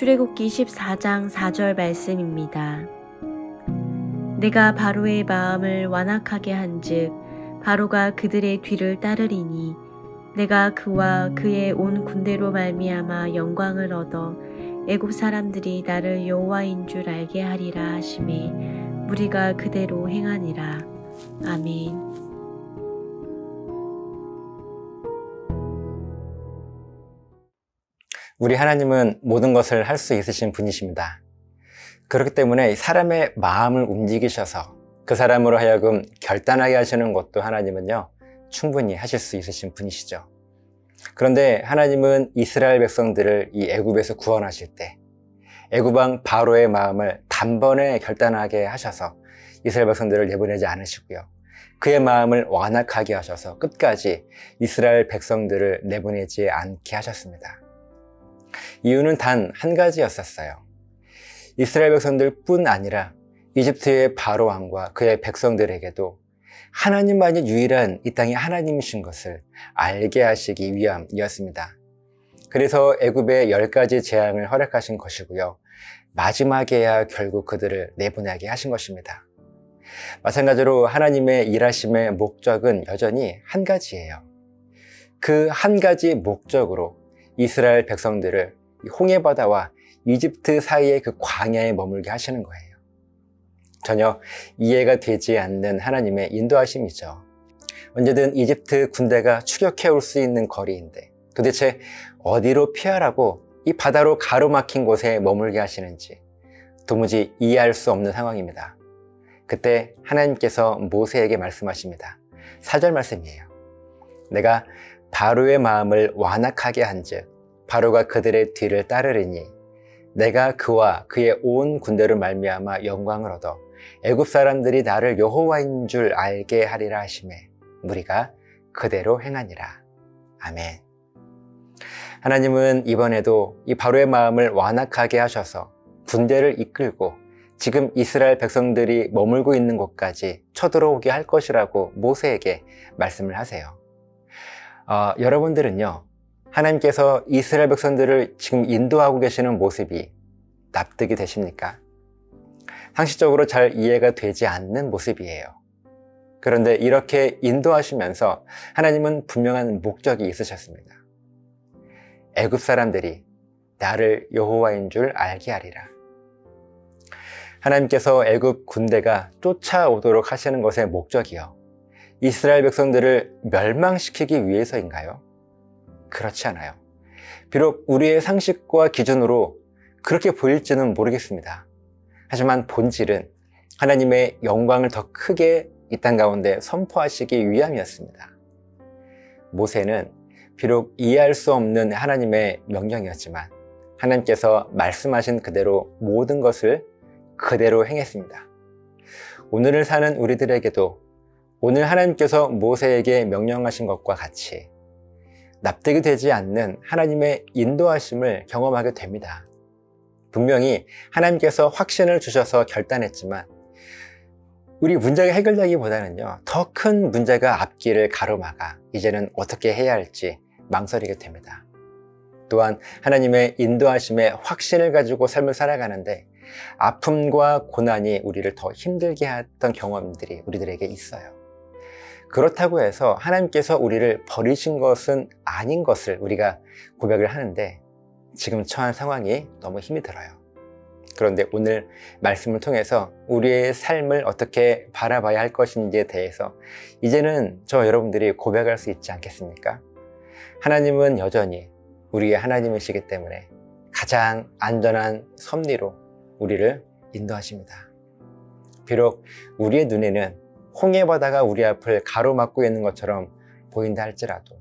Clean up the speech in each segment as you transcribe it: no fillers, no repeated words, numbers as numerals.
출애굽기 14장 4절 말씀입니다. 내가 바로의 마음을 완악하게 한즉 바로가 그들의 뒤를 따르리니 내가 그와 그의 온 군대로 말미암아 영광을 얻어 애굽 사람들이 나를 여호와인 줄 알게 하리라 하시매 무리가 그대로 행하니라. 아멘. 우리 하나님은 모든 것을 할 수 있으신 분이십니다. 그렇기 때문에 사람의 마음을 움직이셔서 그 사람으로 하여금 결단하게 하시는 것도 하나님은요, 충분히 하실 수 있으신 분이시죠. 그런데 하나님은 이스라엘 백성들을 이 애굽에서 구원하실 때 애굽 왕 바로의 마음을 단번에 결단하게 하셔서 이스라엘 백성들을 내보내지 않으시고요, 그의 마음을 완악하게 하셔서 끝까지 이스라엘 백성들을 내보내지 않게 하셨습니다. 이유는 단 한 가지였었어요. 이스라엘 백성들 뿐 아니라 이집트의 바로 왕과 그의 백성들에게도 하나님만이 유일한 이 땅의 하나님이신 것을 알게 하시기 위함이었습니다. 그래서 애굽에 10가지 재앙을 허락하신 것이고요, 마지막에야 결국 그들을 내보내게 하신 것입니다. 마찬가지로 하나님의 일하심의 목적은 여전히 한 가지예요. 그 한 가지 목적으로 이스라엘 백성들을 홍해바다와 이집트 사이의 그 광야에 머물게 하시는 거예요. 전혀 이해가 되지 않는 하나님의 인도하심이죠. 언제든 이집트 군대가 추격해 올 수 있는 거리인데 도대체 어디로 피하라고 이 바다로 가로막힌 곳에 머물게 하시는지 도무지 이해할 수 없는 상황입니다. 그때 하나님께서 모세에게 말씀하십니다. 4절 말씀이에요. 내가 바로의 마음을 완악하게 한즉 바로가 그들의 뒤를 따르리니 내가 그와 그의 온 군대로 말미암아 영광을 얻어 애굽 사람들이 나를 여호와인 줄 알게 하리라 하시매 무리가 그대로 행하니라. 아멘. 하나님은 이번에도 이 바로의 마음을 완악하게 하셔서 군대를 이끌고 지금 이스라엘 백성들이 머물고 있는 곳까지 쳐들어오게 할 것이라고 모세에게 말씀을 하세요. 여러분들은요, 하나님께서 이스라엘 백성들을 지금 인도하고 계시는 모습이 납득이 되십니까? 상식적으로 잘 이해가 되지 않는 모습이에요. 그런데 이렇게 인도하시면서 하나님은 분명한 목적이 있으셨습니다. 애굽 사람들이 나를 여호와인 줄 알게 하리라. 하나님께서 애굽 군대가 쫓아오도록 하시는 것의 목적이요, 이스라엘 백성들을 멸망시키기 위해서인가요? 그렇지 않아요. 비록 우리의 상식과 기준으로 그렇게 보일지는 모르겠습니다. 하지만 본질은 하나님의 영광을 더 크게 이 땅 가운데 선포하시기 위함이었습니다. 모세는 비록 이해할 수 없는 하나님의 명령이었지만 하나님께서 말씀하신 그대로 모든 것을 그대로 행했습니다. 오늘을 사는 우리들에게도 오늘 하나님께서 모세에게 명령하신 것과 같이 납득이 되지 않는 하나님의 인도하심을 경험하게 됩니다. 분명히 하나님께서 확신을 주셔서 결단했지만 우리 문제가 해결되기보다는요, 더 큰 문제가 앞길을 가로막아 이제는 어떻게 해야 할지 망설이게 됩니다. 또한 하나님의 인도하심에 확신을 가지고 삶을 살아가는데 아픔과 고난이 우리를 더 힘들게 했던 경험들이 우리들에게 있어요. 그렇다고 해서 하나님께서 우리를 버리신 것은 아닌 것을 우리가 고백을 하는데 지금 처한 상황이 너무 힘이 들어요. 그런데 오늘 말씀을 통해서 우리의 삶을 어떻게 바라봐야 할 것인지에 대해서 이제는 저 여러분들이 고백할 수 있지 않겠습니까? 하나님은 여전히 우리의 하나님이시기 때문에 가장 안전한 섭리로 우리를 인도하십니다. 비록 우리의 눈에는 홍해바다가 우리 앞을 가로막고 있는 것처럼 보인다 할지라도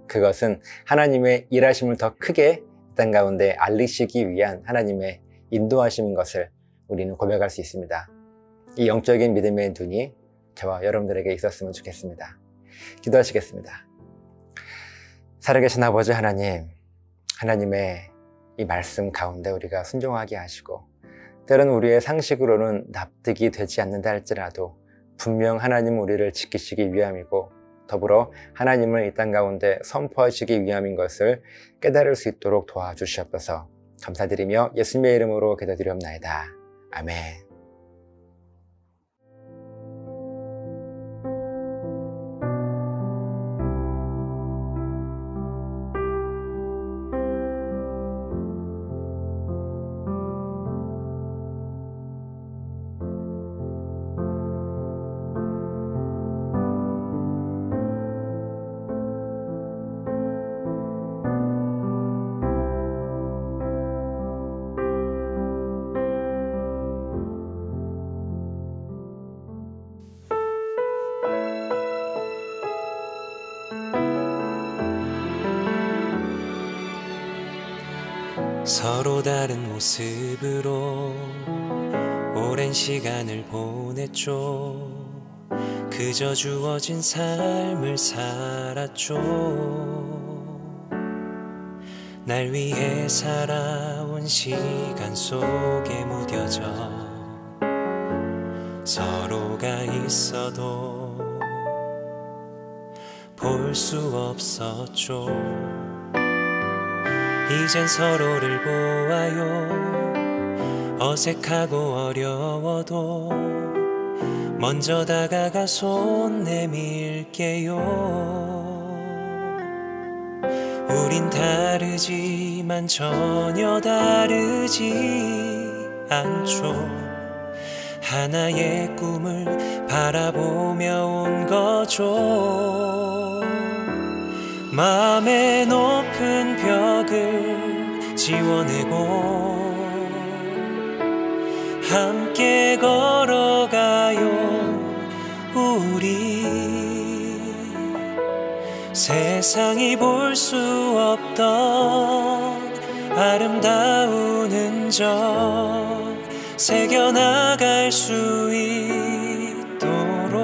그것은 하나님의 일하심을 더 크게 이 땅 가운데 알리시기 위한 하나님의 인도하심인 것을 우리는 고백할 수 있습니다. 이 영적인 믿음의 눈이 저와 여러분들에게 있었으면 좋겠습니다. 기도하시겠습니다. 살아계신 아버지 하나님, 하나님의 이 말씀 가운데 우리가 순종하게 하시고 때로는 우리의 상식으로는 납득이 되지 않는다 할지라도 분명 하나님 우리를 지키시기 위함이고 더불어 하나님을 이 땅 가운데 선포하시기 위함인 것을 깨달을 수 있도록 도와주시옵소서. 감사드리며 예수님의 이름으로 기도드리옵나이다. 아멘. 서로 다른 모습으로 오랜 시간을 보냈죠. 그저 주어진 삶을 살았죠. 날 위해 살아온 시간 속에 무뎌져 서로가 있어도 볼 수 없었죠. 이젠 서로를 보아요. 어색하고 어려워도 먼저 다가가 손 내밀게요. 우린 다르지만 전혀 다르지 않죠. 하나의 꿈을 바라보며 온 거죠. 마음의 높은 벽을 지워내고 함께 걸어가요. 우리 세상이 볼 수 없던 아름다운 흔적 새겨나갈 수 있도록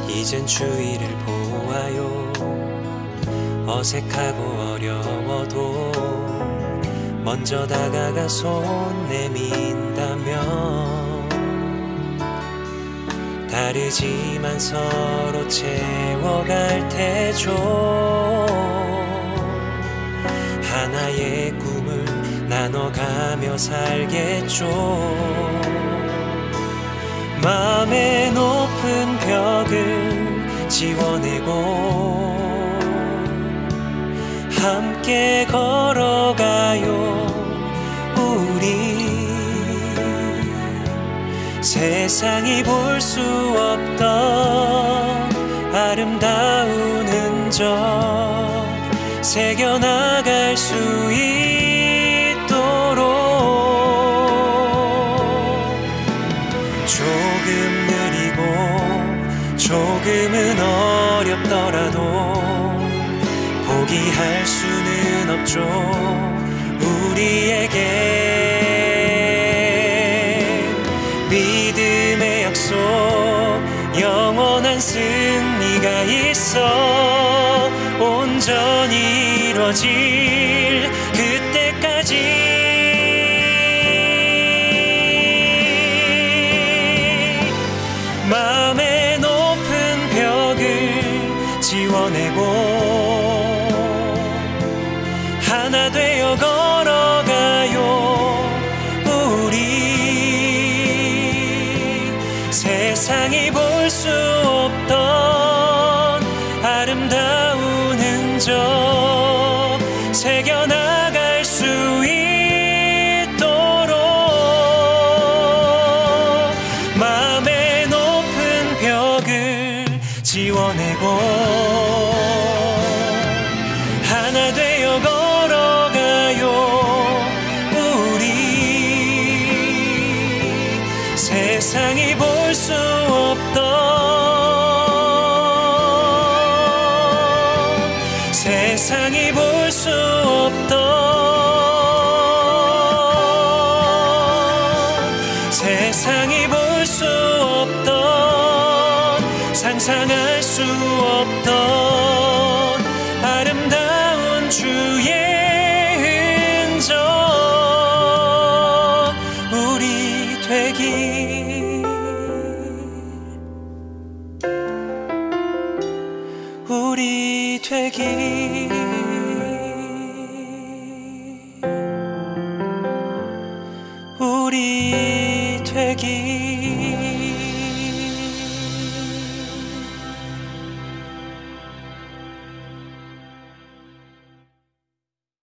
이젠 주위를 보아요. 어색하고 어려워도 먼저 다가가 손 내민다면 다르지만 서로 채워갈 테죠. 하나의 꿈을 나눠가며 살겠죠. 마음의 높은 벽을 지워내고 함께 걸어가요. 우리 세상이 볼 수 없던 아름다운 흔적 새겨나갈 수 있도록 조금 느리고 조금은 어렵더라도 포기할 수는 없죠. 우리에게 믿음의 약속 영원한 승리가 있어 온전히 이루어질 그때까지 마음의 높은 벽을 지워내고 하나 되어 걸어가요. 우리 세상이 볼 수 없던 아름다운 흔적 새겨나갈 수 있도록 마음의 높은 벽을 지워내고 하나 되어 걸어가요. 우리 세상이 볼 수 없던 세상이 볼 수 없던 세상이 볼 수 없던 상상할 수 없던 아름다운 주의 흔적 우리 되길 우리 되기 우리 되기